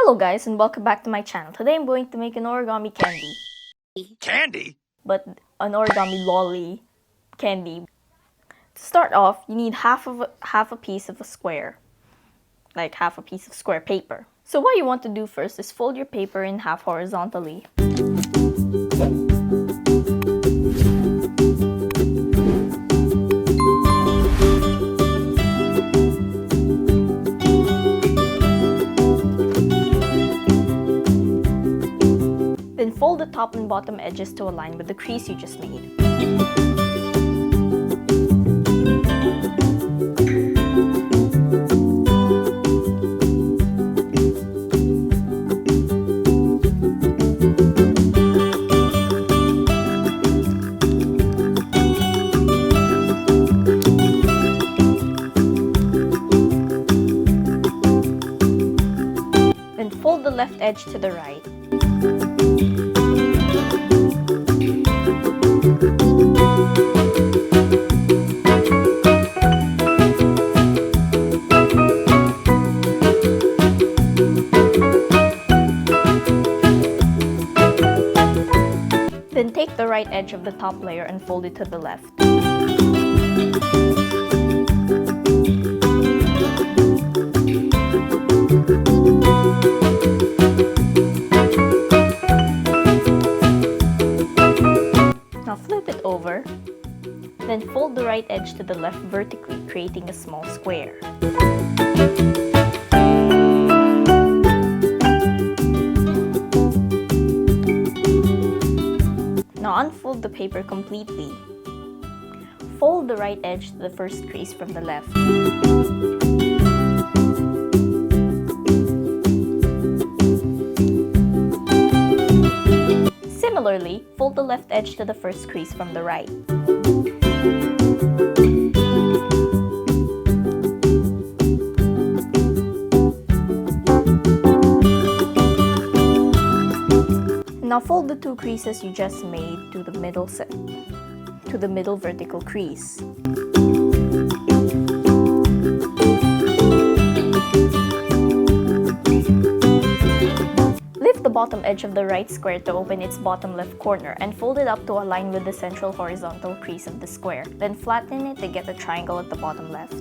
Hello guys and welcome back to my channel. Today I'm going to make an origami candy. Candy? But an origami lolly candy. To start off, you need half a piece of a square. Like half a piece of square paper. So what you want to do first is fold your paper in half horizontally. Then fold the top and bottom edges to align with the crease you just made. Then fold the left edge to the right. Then take the right edge of the top layer and fold it to the left. Now flip it over. Then fold the right edge to the left vertically, creating a small square. Now unfold the paper completely. Fold the right edge to the first crease from the left. Similarly, fold the left edge to the first crease from the right. Now fold the two creases you just made to the middle vertical crease. Lift the bottom edge of the right square to open its bottom left corner and fold it up to align with the central horizontal crease of the square. Then flatten it to get a triangle at the bottom left.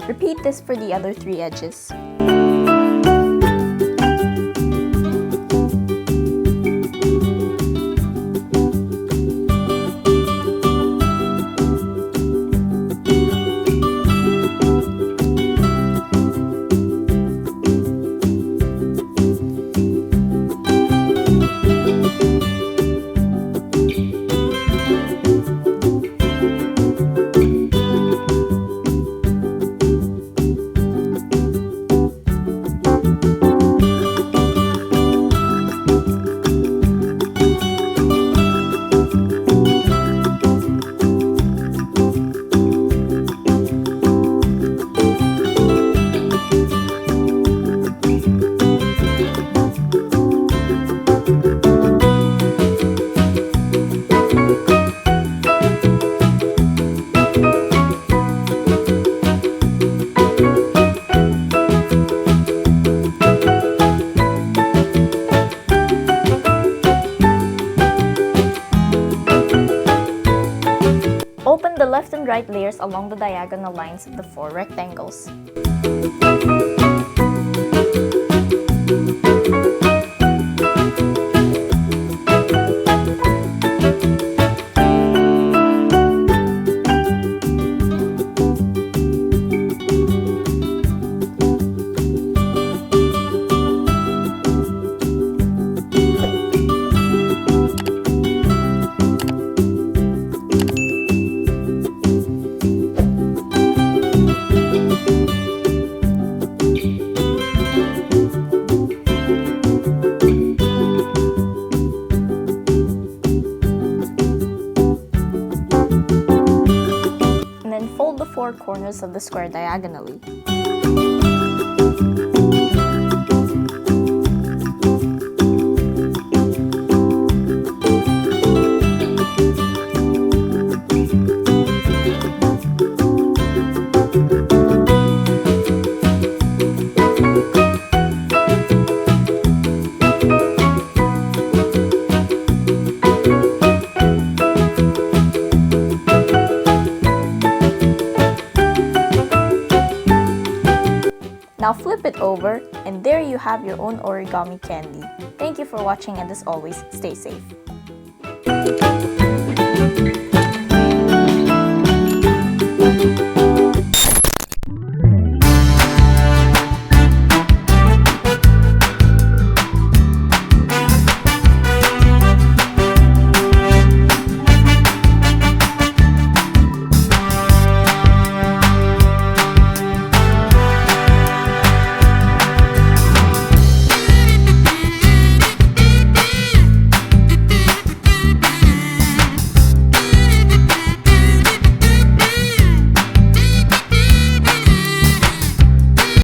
Repeat this for the other three edges. Open the left and right layers along the diagonal lines of the four rectangles. 4 corners of the square diagonally. Now flip it over, and there you have your own origami candy. Thank you for watching, and as always, stay safe.